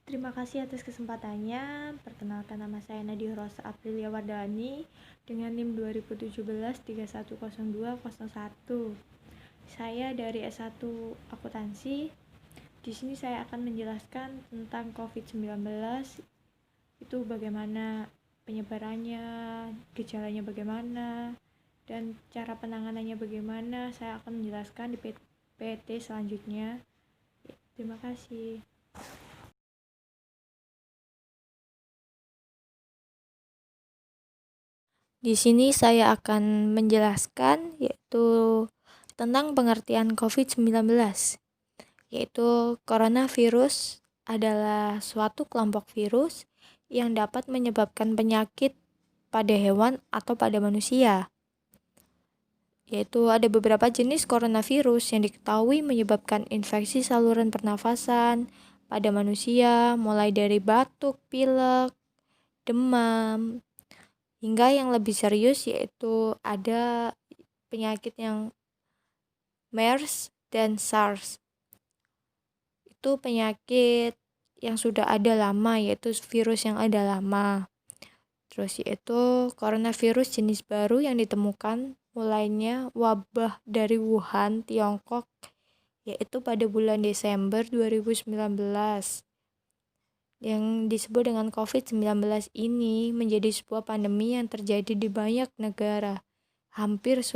Terima kasih atas kesempatannya. Perkenalkan, nama saya Nadia Rosa Aprilia Wardani dengan NIM 2017 310201. Saya dari S1 Akuntansi. Di sini saya akan menjelaskan tentang COVID-19, itu bagaimana penyebarannya, gejalanya bagaimana, dan cara penanganannya bagaimana. Saya akan menjelaskan di PT selanjutnya. Terima kasih. Di sini saya akan menjelaskan yaitu tentang pengertian COVID-19, yaitu coronavirus adalah suatu kelompok virus yang dapat menyebabkan penyakit pada hewan atau pada manusia. Yaitu ada beberapa jenis coronavirus yang diketahui menyebabkan infeksi saluran pernafasan pada manusia, mulai dari batuk, pilek, demam, hingga yang lebih serius yaitu ada penyakit yang MERS dan SARS. Itu penyakit yang sudah ada lama, yaitu virus yang ada lama. Terus yaitu coronavirus jenis baru yang ditemukan mulainya wabah dari Wuhan, Tiongkok, yaitu pada bulan Desember 2019. Yang disebut dengan COVID-19 ini menjadi sebuah pandemi yang terjadi di banyak negara, hampir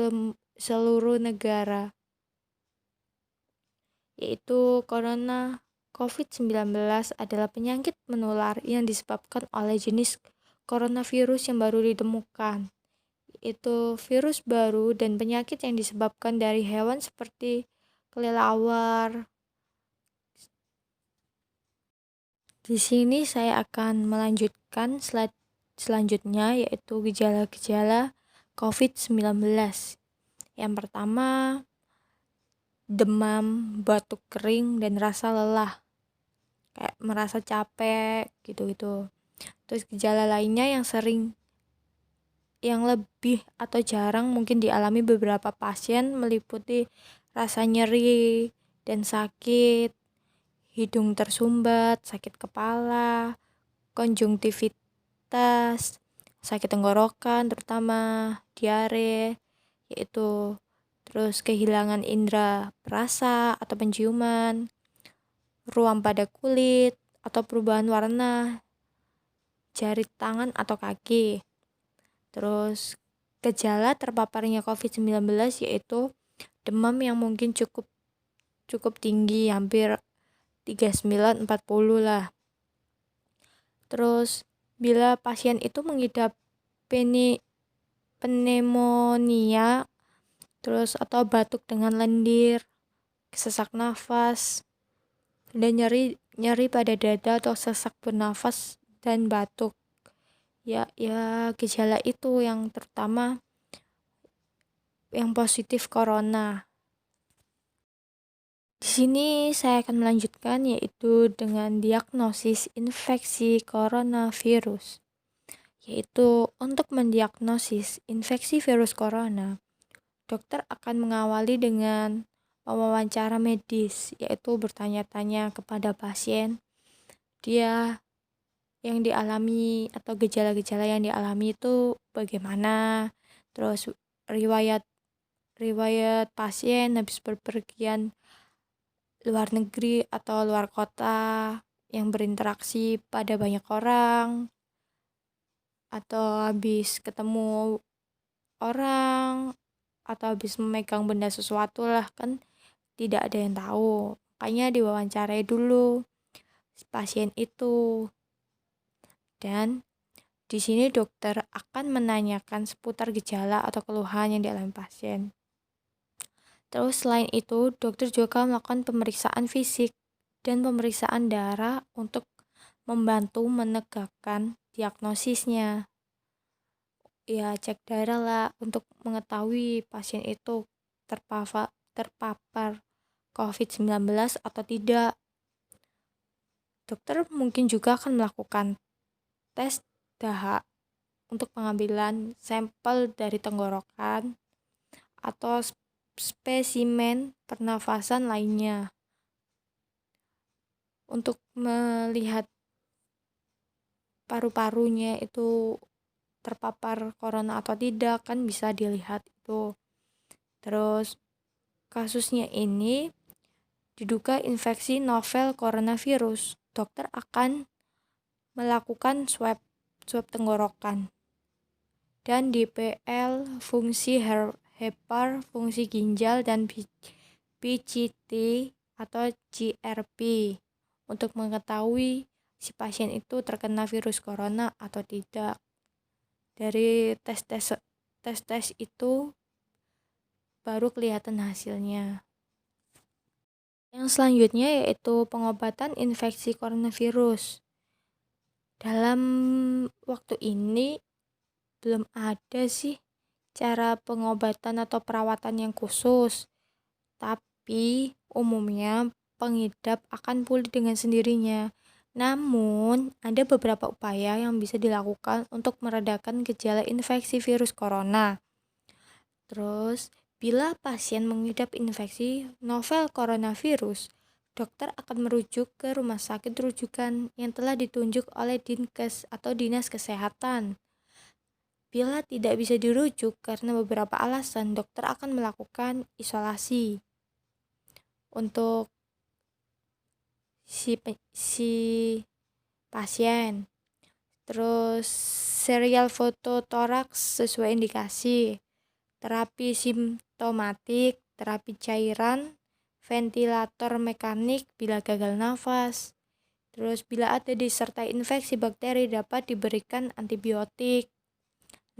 seluruh negara, yaitu corona COVID-19 adalah penyakit menular yang disebabkan oleh jenis coronavirus yang baru ditemukan. Itu virus baru dan penyakit yang disebabkan dari hewan seperti kelelawar. Di sini saya akan melanjutkan slide selanjutnya, yaitu gejala-gejala COVID-19. Yang pertama, demam, batuk kering, dan rasa lelah, kayak merasa capek gitu-gitu. Terus gejala lainnya yang lebih atau jarang mungkin dialami beberapa pasien meliputi rasa nyeri dan sakit, hidung tersumbat, sakit kepala, konjungtivitas, sakit tenggorokan terutama, diare, yaitu terus kehilangan indera perasa atau penciuman, ruam pada kulit atau perubahan warna jari tangan atau kaki. Terus gejala terpaparnya COVID-19 yaitu demam yang mungkin cukup tinggi, hampir 39-40 lah. Terus bila pasien itu mengidap pneumonia terus atau batuk dengan lendir, sesak nafas, dan nyeri pada dada atau sesak bernafas dan batuk. Ya gejala itu yang terutama yang positif corona. Di sini saya akan melanjutkan yaitu dengan diagnosis infeksi coronavirus. Yaitu untuk mendiagnosis infeksi virus corona, dokter akan mengawali dengan wawancara medis, yaitu bertanya-tanya kepada pasien dia yang dialami atau gejala-gejala yang dialami itu bagaimana, terus riwayat pasien habis berpergian luar negeri atau luar kota yang berinteraksi pada banyak orang, atau habis ketemu orang, atau habis memegang benda sesuatu lah, kan tidak ada yang tahu. Makanya diwawancarai dulu pasien itu. Dan di sini dokter akan menanyakan seputar gejala atau keluhan yang dialami pasien. Terus selain itu, dokter juga melakukan pemeriksaan fisik dan pemeriksaan darah untuk membantu menegakkan diagnosisnya. Ya cek darah lah untuk mengetahui pasien itu terpapar COVID-19 atau tidak. Dokter mungkin juga akan melakukan tes dahak untuk pengambilan sampel dari tenggorokan atau spesimen pernafasan lainnya untuk melihat paru-parunya itu terpapar corona atau tidak, kan bisa dilihat itu. Terus kasusnya ini diduga infeksi novel coronavirus. Dokter akan melakukan swab tenggorokan dan DPL, fungsi hepar, fungsi ginjal, dan PCT atau GRP untuk mengetahui si pasien itu terkena virus corona atau tidak. Dari tes itu baru kelihatan hasilnya. Yang selanjutnya yaitu pengobatan infeksi coronavirus. Dalam waktu ini belum ada sih cara pengobatan atau perawatan yang khusus, tapi umumnya pengidap akan pulih dengan sendirinya. Namun, ada beberapa upaya yang bisa dilakukan untuk meredakan gejala infeksi virus corona. Terus, bila pasien mengidap infeksi novel coronavirus, dokter akan merujuk ke rumah sakit rujukan yang telah ditunjuk oleh Dinkes atau Dinas Kesehatan. Bila tidak bisa dirujuk karena beberapa alasan, dokter akan melakukan isolasi untuk si pasien. Terus serial foto toraks sesuai indikasi, terapi simptomatik, terapi cairan, ventilator mekanik bila gagal nafas. Terus bila ada disertai infeksi bakteri dapat diberikan antibiotik.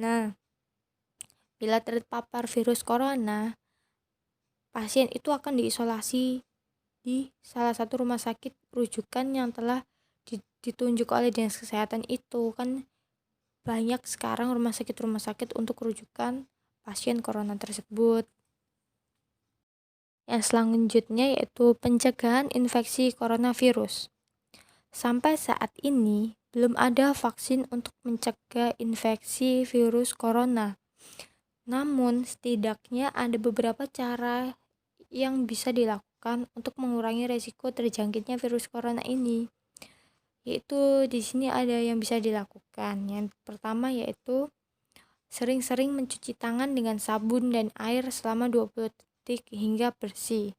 Nah, bila terpapar virus corona, pasien itu akan diisolasi di salah satu rumah sakit rujukan yang telah ditunjuk oleh Dinas Kesehatan itu. Kan banyak sekarang rumah sakit untuk rujukan pasien corona tersebut. Yang selanjutnya yaitu pencegahan infeksi coronavirus. Sampai saat ini belum ada vaksin untuk mencegah infeksi virus corona. Namun setidaknya ada beberapa cara yang bisa dilakukan untuk mengurangi resiko terjangkitnya virus corona ini. Yaitu di sini ada yang bisa dilakukan. Yang pertama yaitu sering-sering mencuci tangan dengan sabun dan air selama 20 detik hingga bersih.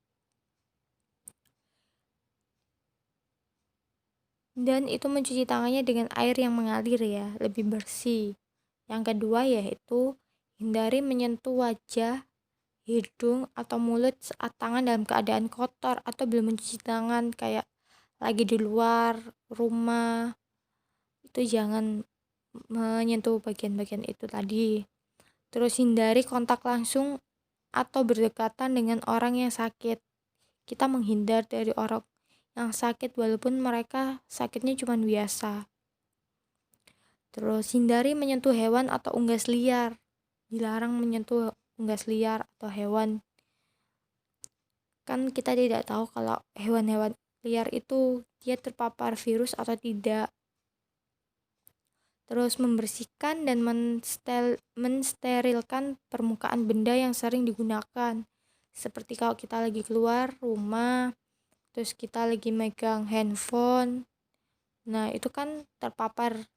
Dan itu mencuci tangannya dengan air yang mengalir ya, lebih bersih. Yang kedua yaitu hindari menyentuh wajah, hidung, atau mulut saat tangan dalam keadaan kotor atau belum mencuci tangan, kayak lagi di luar rumah. Itu jangan menyentuh bagian-bagian itu tadi. Terus hindari kontak langsung atau berdekatan dengan orang yang sakit. Kita menghindar dari orang yang sakit walaupun mereka sakitnya cuma biasa. Terus hindari menyentuh hewan atau unggas liar. Dilarang menyentuh unggas liar atau hewan. Kan kita tidak tahu kalau hewan-hewan liar itu dia terpapar virus atau tidak. Terus membersihkan dan mensterilkan permukaan benda yang sering digunakan. Seperti kalau kita lagi keluar rumah, terus kita lagi megang handphone. Nah, itu kan terpapar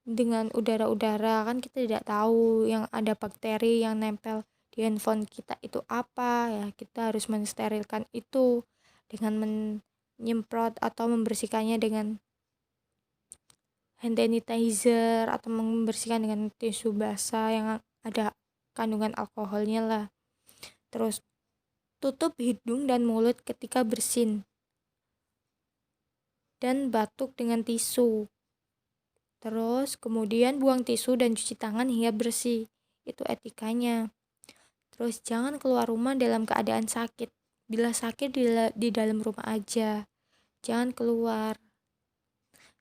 dengan udara-udara, kan kita tidak tahu yang ada bakteri yang nempel di handphone kita itu apa ya. Kita harus mensterilkan itu dengan menyemprot atau membersihkannya dengan hand sanitizer atau membersihkan dengan tisu basah yang ada kandungan alkoholnya lah. Terus tutup hidung dan mulut ketika bersin dan batuk dengan tisu. Terus kemudian buang tisu dan cuci tangan hingga bersih. Itu etikanya. Terus jangan keluar rumah dalam keadaan sakit. Bila sakit di dalam rumah aja. Jangan keluar.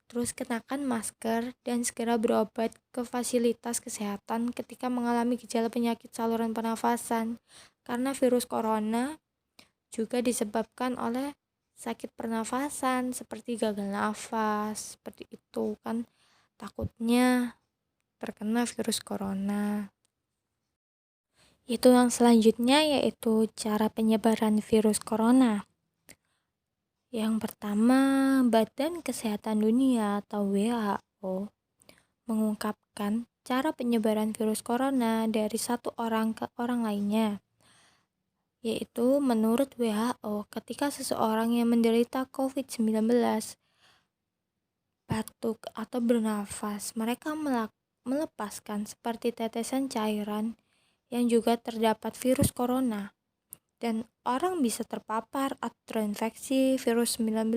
Terus kenakan masker dan segera berobat ke fasilitas kesehatan ketika mengalami gejala penyakit saluran pernafasan. Karena virus corona juga disebabkan oleh sakit pernafasan seperti gagal nafas, seperti itu kan. Takutnya terkena virus corona. Itu yang selanjutnya yaitu cara penyebaran virus corona. Yang pertama, Badan Kesehatan Dunia atau WHO mengungkapkan cara penyebaran virus corona dari satu orang ke orang lainnya, yaitu menurut WHO ketika seseorang yang menderita COVID-19 batuk atau bernafas, mereka melepaskan seperti tetesan cairan yang juga terdapat virus corona dan orang bisa terpapar atau terinfeksi virus 19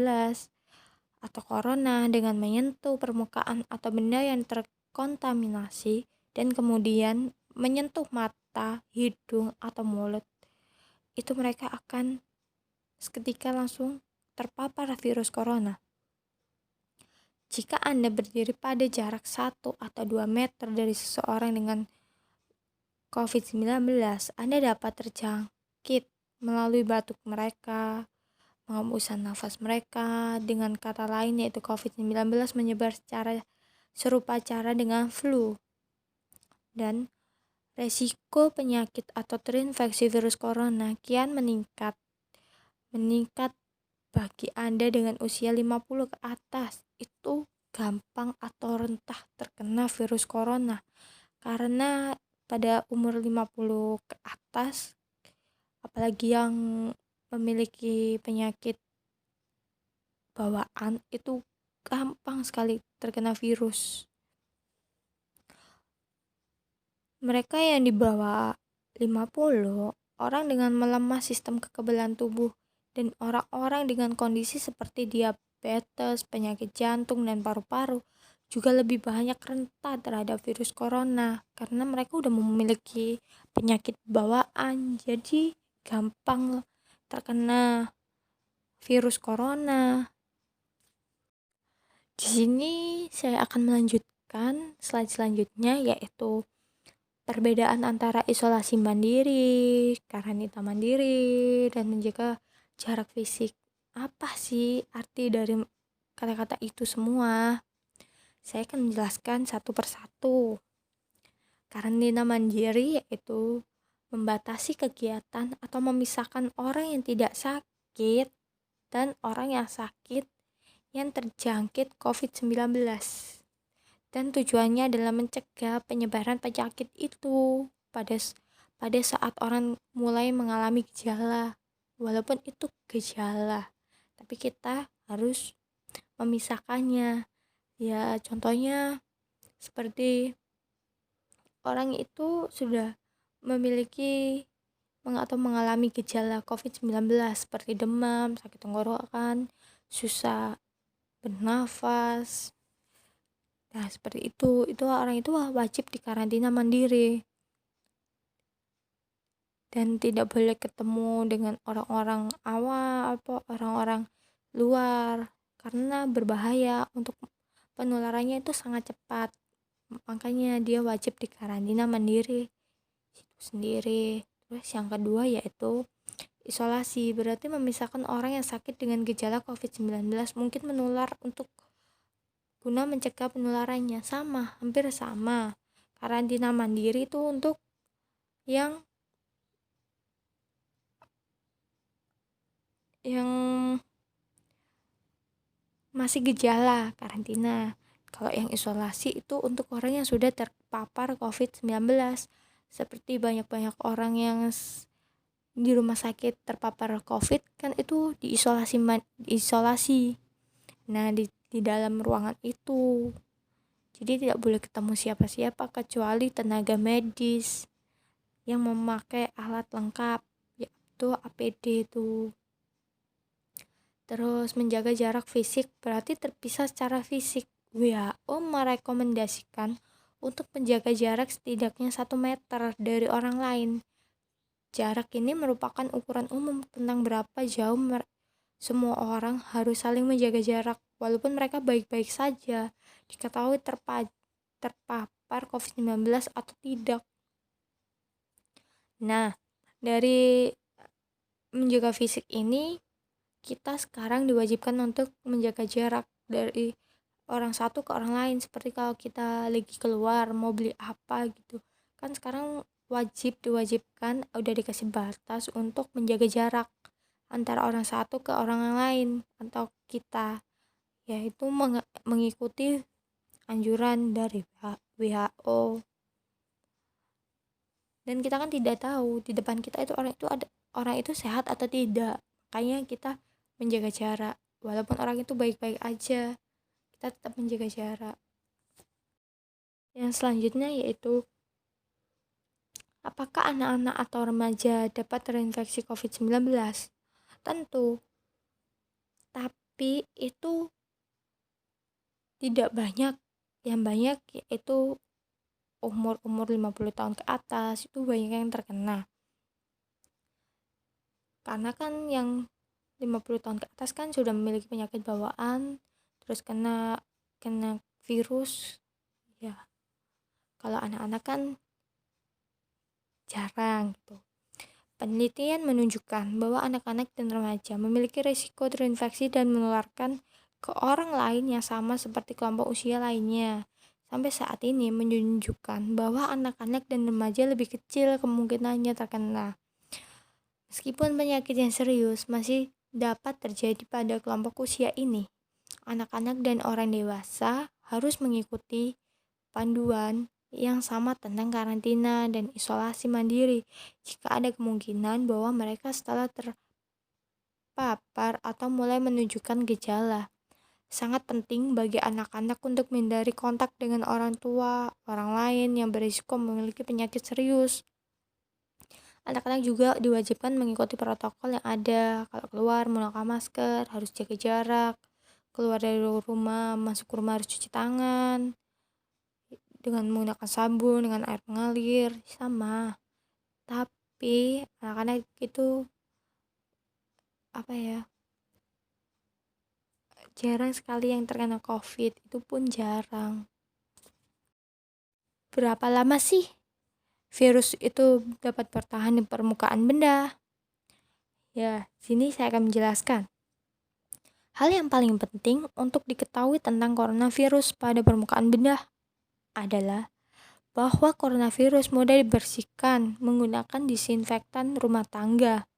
atau corona dengan menyentuh permukaan atau benda yang terkontaminasi dan kemudian menyentuh mata, hidung, atau mulut. Itu mereka akan seketika langsung terpapar virus corona. Jika Anda berdiri pada jarak 1 atau 2 meter dari seseorang dengan COVID-19, Anda dapat terjangkit melalui batuk mereka, menghembuskan nafas mereka. Dengan kata lain yaitu COVID-19 menyebar secara serupa cara dengan flu. Dan resiko penyakit atau terinfeksi virus corona kian meningkat bagi Anda dengan usia 50 ke atas. Itu gampang atau rentah terkena virus corona. Karena pada umur 50 ke atas, apalagi yang memiliki penyakit bawaan, itu gampang sekali terkena virus. Mereka yang di bawah 50, orang dengan melemah sistem kekebalan tubuh, dan orang-orang dengan kondisi seperti diabetes, penyakit jantung, dan paru-paru juga lebih banyak rentan terhadap virus corona karena mereka udah memiliki penyakit bawaan, jadi gampang terkena virus corona. Di sini saya akan melanjutkan slide selanjutnya, yaitu perbedaan antara isolasi mandiri, karantina mandiri, dan menjaga jarak fisik. Apa sih arti dari kata-kata itu semua? Saya akan menjelaskan satu persatu. Karantina mandiri yaitu membatasi kegiatan atau memisahkan orang yang tidak sakit dan orang yang sakit yang terjangkit COVID-19. Dan tujuannya adalah mencegah penyebaran penyakit itu pada saat orang mulai mengalami gejala. Walaupun itu gejala, tapi kita harus memisahkannya. Ya, contohnya seperti orang itu sudah memiliki atau mengalami gejala COVID-19 seperti demam, sakit tenggorokan, susah bernafas. Nah, seperti itu orang itu wajib dikarantina mandiri. Dan tidak boleh ketemu dengan orang-orang awam atau orang-orang luar karena berbahaya, untuk penularannya itu sangat cepat. Makanya dia wajib dikarantina mandiri itu sendiri. Terus yang kedua yaitu isolasi, berarti memisahkan orang yang sakit dengan gejala COVID-19 mungkin menular untuk guna mencegah penularannya. Hampir sama. Karantina mandiri itu untuk yang masih gejala, karantina. Kalau yang isolasi itu untuk orang yang sudah terpapar COVID-19. Seperti banyak-banyak orang yang di rumah sakit terpapar COVID kan itu diisolasi. Nah, di dalam ruangan itu. Jadi tidak boleh ketemu siapa-siapa kecuali tenaga medis yang memakai alat lengkap, yaitu APD itu. Terus menjaga jarak fisik berarti terpisah secara fisik. WHO merekomendasikan untuk menjaga jarak setidaknya 1 meter dari orang lain. Jarak ini merupakan ukuran umum tentang berapa jauh semua orang harus saling menjaga jarak walaupun mereka baik-baik saja, diketahui terpapar COVID-19 atau tidak. Nah, dari menjaga fisik ini kita sekarang diwajibkan untuk menjaga jarak dari orang satu ke orang lain. Seperti kalau kita lagi keluar mau beli apa gitu kan, sekarang diwajibkan, udah dikasih batas untuk menjaga jarak antara orang satu ke orang lain atau kita, yaitu mengikuti anjuran dari WHO. Dan kita kan tidak tahu di depan kita itu orang itu sehat atau tidak. Makanya kita menjaga jarak. Walaupun orang itu baik-baik aja, kita tetap menjaga jarak. Yang selanjutnya yaitu, apakah anak-anak atau remaja dapat terinfeksi COVID-19? Tentu, tapi itu tidak banyak. Yang banyak yaitu umur 50 tahun ke atas, itu banyak yang terkena. Karena kan yang 50 tahun ke atas kan sudah memiliki penyakit bawaan, terus kena virus. Ya, kalau anak-anak kan jarang gitu. Penelitian menunjukkan bahwa anak-anak dan remaja memiliki risiko terinfeksi dan menularkan ke orang lain yang sama seperti kelompok usia lainnya. Sampai saat ini menunjukkan bahwa anak-anak dan remaja lebih kecil kemungkinannya terkena. Meskipun penyakit yang serius masih dapat terjadi pada kelompok usia ini, anak-anak dan orang dewasa harus mengikuti panduan yang sama tentang karantina dan isolasi mandiri jika ada kemungkinan bahwa mereka setelah terpapar atau mulai menunjukkan gejala. Sangat penting bagi anak-anak untuk menghindari kontak dengan orang tua, orang lain yang berisiko memiliki penyakit serius. Anak-anak juga diwajibkan mengikuti protokol yang ada. Kalau keluar menggunakan masker, harus jaga jarak. Keluar dari rumah, masuk rumah harus cuci tangan dengan menggunakan sabun, dengan air mengalir, sama. Tapi anak-anak itu jarang sekali yang terkena COVID, itu pun jarang. Berapa lama sih virus itu dapat bertahan di permukaan benda? Ya, sini saya akan menjelaskan. Hal yang paling penting untuk diketahui tentang coronavirus pada permukaan benda adalah bahwa coronavirus mudah dibersihkan menggunakan disinfektan rumah tangga,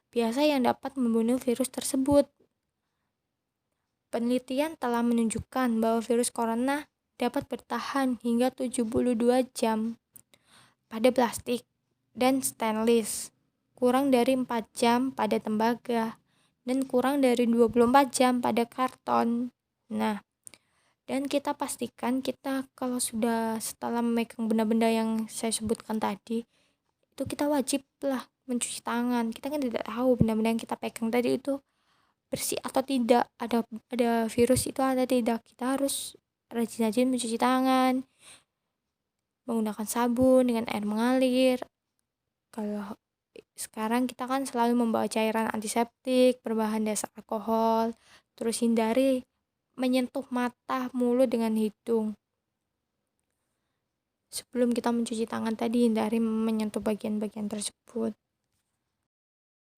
biasa yang dapat membunuh virus tersebut. Penelitian telah menunjukkan bahwa virus corona dapat bertahan hingga 72 jam pada plastik dan stainless, kurang dari 4 jam pada tembaga, dan kurang dari 24 jam pada karton. Nah, dan kita pastikan kita kalau sudah setelah memegang benda-benda yang saya sebutkan tadi, itu kita wajib lah mencuci tangan. Kita kan tidak tahu benda-benda yang kita pegang tadi itu bersih atau tidak, ada virus itu atau tidak. Kita harus rajin-rajin mencuci tangan menggunakan sabun dengan air mengalir. Kalau sekarang kita kan selalu membawa cairan antiseptik berbahan dasar alkohol. Terus hindari menyentuh mata, mulut dengan hidung. Sebelum kita mencuci tangan tadi, hindari menyentuh bagian-bagian tersebut.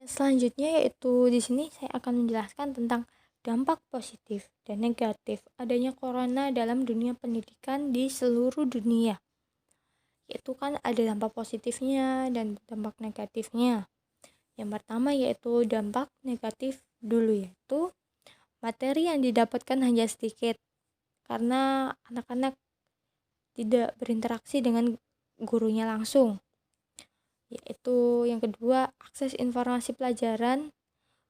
Selanjutnya yaitu di sini saya akan menjelaskan tentang dampak positif dan negatif adanya corona dalam dunia pendidikan di seluruh dunia. Yaitu kan ada dampak positifnya dan dampak negatifnya. Yang pertama yaitu dampak negatif dulu, yaitu materi yang didapatkan hanya sedikit karena anak-anak tidak berinteraksi dengan gurunya langsung. Yaitu yang kedua, akses informasi pelajaran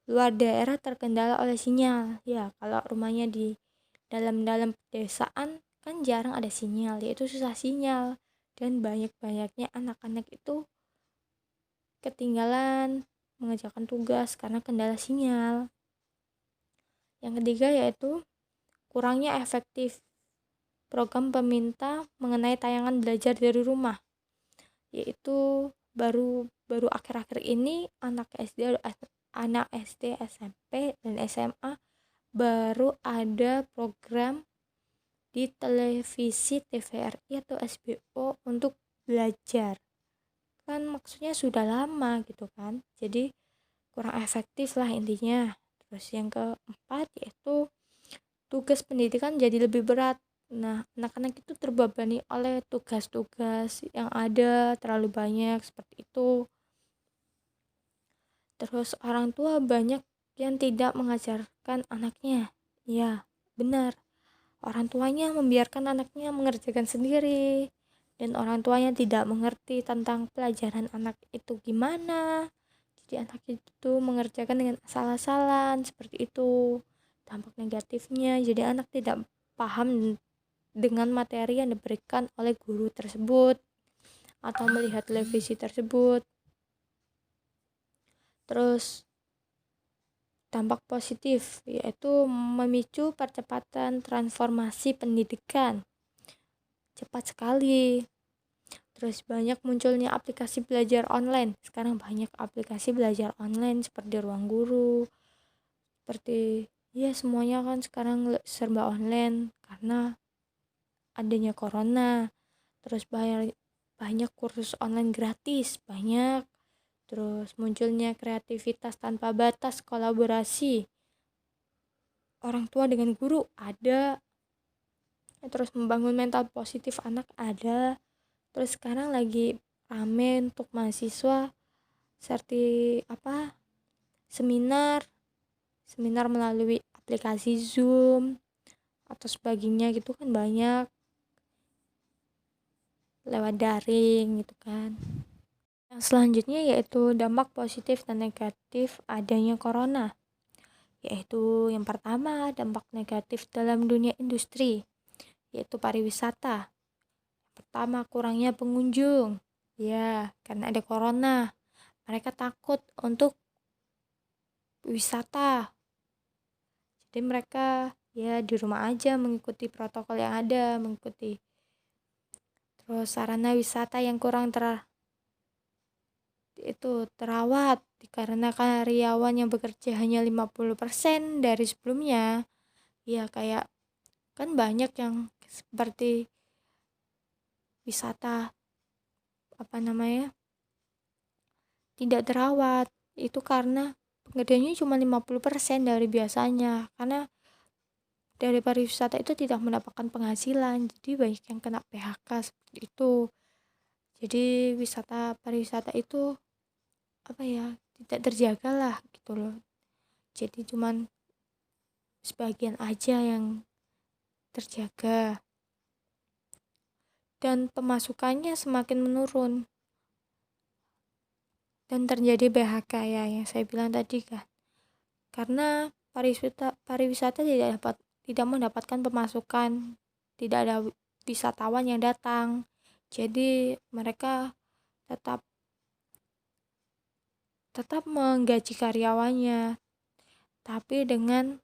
luar daerah terkendala oleh sinyal. Ya, kalau rumahnya di dalam pedesaan kan jarang ada sinyal, yaitu susah sinyal. Dan banyak-banyaknya anak-anak itu ketinggalan mengerjakan tugas karena kendala sinyal. Yang ketiga yaitu kurangnya efektif program pemerintah mengenai tayangan belajar dari rumah. Yaitu baru akhir-akhir ini anak SD, SMP, dan SMA baru ada program di televisi TVRI atau SBO untuk belajar. Kan maksudnya sudah lama gitu kan. Jadi kurang efektif lah intinya. Terus yang keempat yaitu tugas pendidikan jadi lebih berat. Nah, anak-anak itu terbebani oleh tugas-tugas yang ada terlalu banyak seperti itu. Terus orang tua banyak yang tidak mengajarkan anaknya. Ya, benar. orang tuanya membiarkan anaknya mengerjakan sendiri, dan orang tuanya tidak mengerti tentang pelajaran anak itu gimana. Jadi anak itu mengerjakan dengan asal-asalan seperti itu. Dampak negatifnya, jadi anak tidak paham dengan materi yang diberikan oleh guru tersebut atau melihat televisi tersebut. Terus dampak positif yaitu memicu percepatan transformasi pendidikan cepat sekali. Terus banyak munculnya aplikasi belajar online. Sekarang banyak aplikasi belajar online seperti Ruang Guru, seperti ya semuanya kan sekarang serba online karena adanya corona. Terus banyak kursus online gratis, banyak. Terus munculnya kreativitas tanpa batas, kolaborasi orang tua dengan guru ada. Terus membangun mental positif anak ada. Terus sekarang lagi rame untuk mahasiswa seperti seminar seminar melalui aplikasi Zoom atau sebagainya gitu kan, banyak lewat daring gitu kan. Yang selanjutnya yaitu dampak positif dan negatif adanya corona, yaitu yang pertama dampak negatif dalam dunia industri yaitu pariwisata. Pertama, kurangnya pengunjung ya karena ada corona, mereka takut untuk wisata, jadi mereka ya di rumah aja mengikuti protokol yang ada, mengikuti. Terus sarana wisata yang kurang terawat karena karyawan yang bekerja hanya 50% dari sebelumnya. Ya kayak kan banyak yang seperti wisata tidak terawat, itu karena pekerjaannya cuma 50% dari biasanya, karena dari pariwisata itu tidak mendapatkan penghasilan, jadi banyak yang kena PHK seperti itu. Jadi pariwisata itu tidak terjaga lah gitu loh, jadi cuman sebagian aja yang terjaga dan pemasukannya semakin menurun dan terjadi PHK ya yang saya bilang tadi kan, karena pariwisata tidak mendapatkan pemasukan, tidak ada wisatawan yang datang, jadi mereka tetap menggaji karyawannya, tapi dengan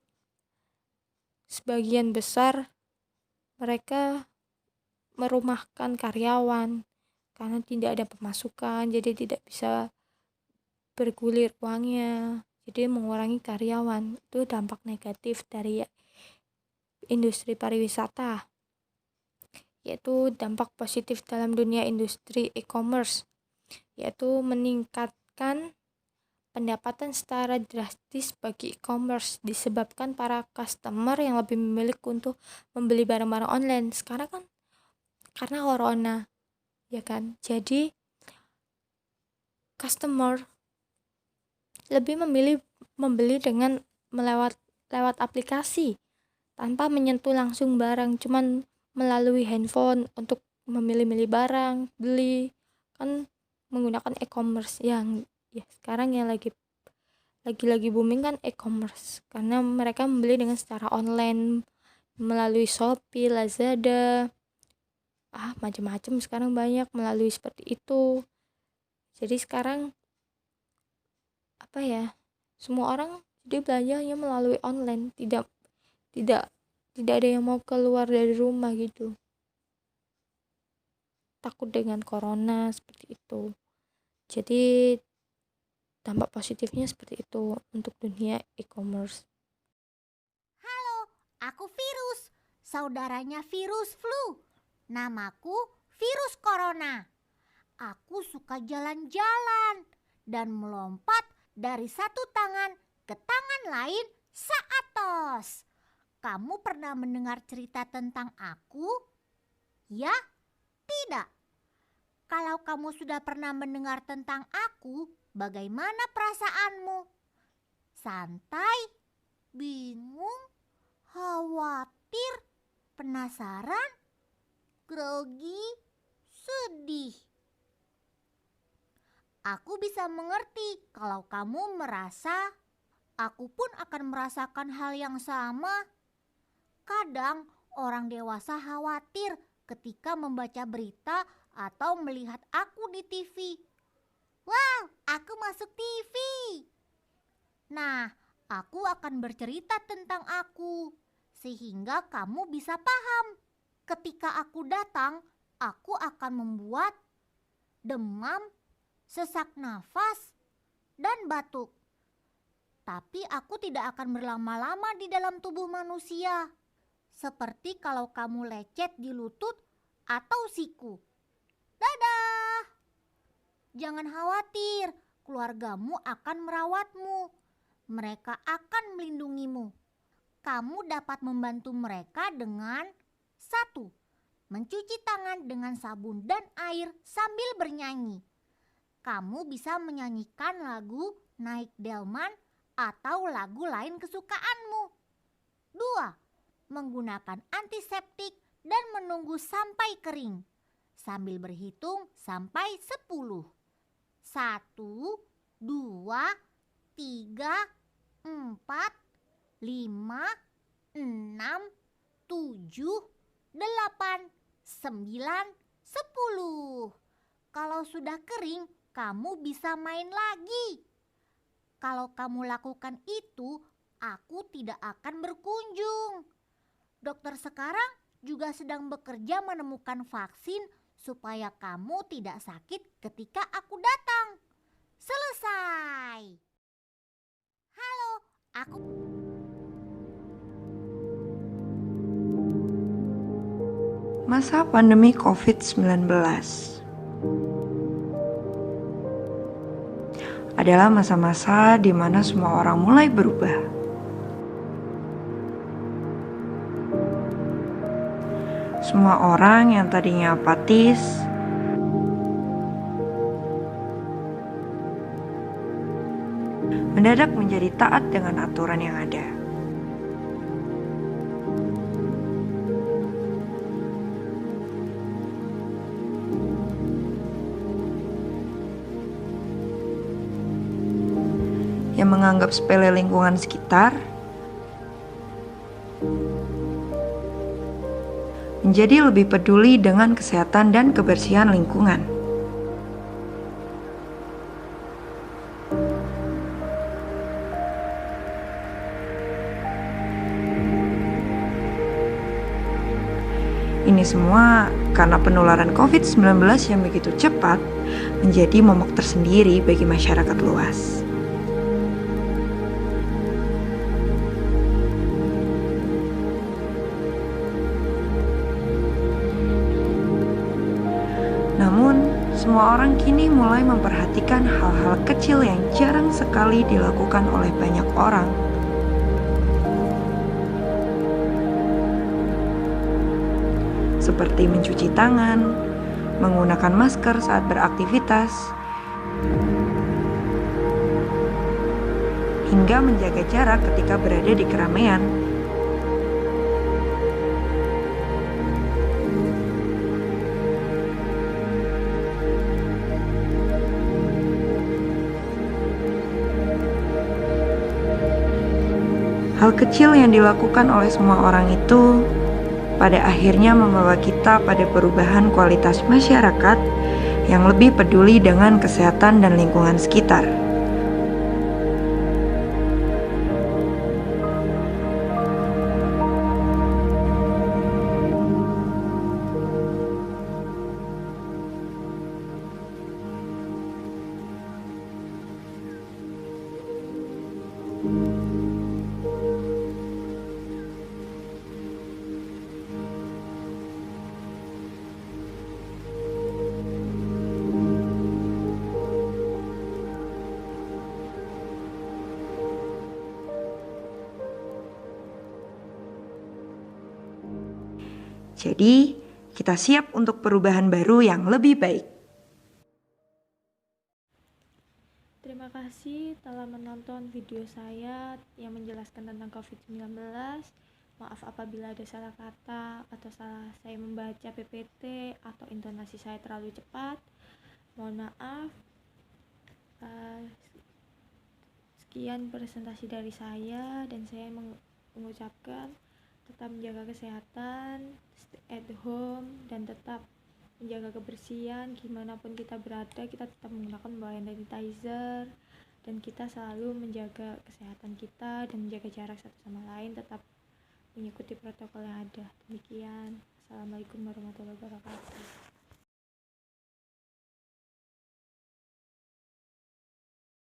sebagian besar mereka merumahkan karyawan karena tidak ada pemasukan, jadi tidak bisa bergulir uangnya, jadi mengurangi karyawan. Itu dampak negatif dari industri pariwisata. Yaitu dampak positif dalam dunia industri e-commerce, yaitu meningkatkan pendapatan secara drastis bagi e-commerce disebabkan para customer yang lebih memilih untuk membeli barang-barang online. Sekarang kan karena corona ya kan, jadi customer lebih memilih membeli dengan lewat aplikasi tanpa menyentuh langsung barang, cuman melalui handphone untuk memilih-milih barang, beli kan menggunakan e-commerce yang ya sekarang yang lagi booming kan e-commerce, karena mereka membeli dengan secara online melalui Shopee, Lazada, macam-macam sekarang banyak melalui seperti itu. Jadi sekarang semua orang jadi belanjanya melalui online, tidak tidak tidak ada yang mau keluar dari rumah gitu, takut dengan corona seperti itu. Jadi dampak positifnya seperti itu untuk dunia e-commerce. Halo, aku Virus, saudaranya virus flu. Namaku virus corona. Aku suka jalan-jalan dan melompat dari satu tangan ke tangan lain saat tos. Kamu pernah mendengar cerita tentang aku? Ya, tidak. Kalau kamu sudah pernah mendengar tentang aku, bagaimana perasaanmu? Santai, bingung, khawatir, penasaran, grogi, sedih. Aku bisa mengerti kalau kamu merasa, aku pun akan merasakan hal yang sama. Kadang orang dewasa khawatir ketika membaca berita atau melihat aku di TV. Wow, aku masuk TV. Nah, aku akan bercerita tentang aku, sehingga kamu bisa paham. Ketika aku datang, aku akan membuat demam, sesak nafas, dan batuk. Tapi aku tidak akan berlama-lama di dalam tubuh manusia. Seperti kalau kamu lecet di lutut atau siku. Dadah! Jangan khawatir, keluargamu akan merawatmu. Mereka akan melindungimu. Kamu dapat membantu mereka dengan 1. Mencuci tangan dengan sabun dan air sambil bernyanyi. Kamu bisa menyanyikan lagu Naik Delman atau lagu lain kesukaanmu. 2. Menggunakan antiseptik dan menunggu sampai kering sambil berhitung sampai 10. 1, 2, 3, 4, 5, 6, 7, 8, 9, 10. Kalau sudah kering, kamu bisa main lagi. Kalau kamu lakukan itu, aku tidak akan berkunjung. Dokter sekarang juga sedang bekerja menemukan vaksin supaya kamu tidak sakit ketika aku datang. Selesai. Halo, aku Masa pandemi COVID-19 adalah masa-masa di mana semua orang mulai berubah. Semua orang yang tadinya apatis mendadak menjadi taat dengan aturan yang ada. Yang menganggap sepele lingkungan sekitar menjadi lebih peduli dengan kesehatan dan kebersihan lingkungan. Ini semua karena penularan COVID-19 yang begitu cepat menjadi momok tersendiri bagi masyarakat luas. Namun, semua orang kini mulai memperhatikan hal-hal kecil yang jarang sekali dilakukan oleh banyak orang. Seperti mencuci tangan, menggunakan masker saat beraktivitas, hingga menjaga jarak ketika berada di keramaian. Hal kecil yang dilakukan oleh semua orang itu pada akhirnya membawa kita pada perubahan kualitas masyarakat yang lebih peduli dengan kesehatan dan lingkungan sekitar. Jadi, kita siap untuk perubahan baru yang lebih baik. Terima kasih telah menonton video saya yang menjelaskan tentang COVID-19. Maaf apabila ada salah kata atau salah saya membaca PPT atau intonasi saya terlalu cepat. Mohon maaf. Sekian presentasi dari saya, dan saya mengucapkan tetap menjaga kesehatan, stay at home, dan tetap menjaga kebersihan. Gimana pun kita berada, kita tetap menggunakan hand sanitizer, dan kita selalu menjaga kesehatan kita dan menjaga jarak satu sama lain, tetap mengikuti protokol yang ada. Demikian. Assalamualaikum warahmatullahi wabarakatuh.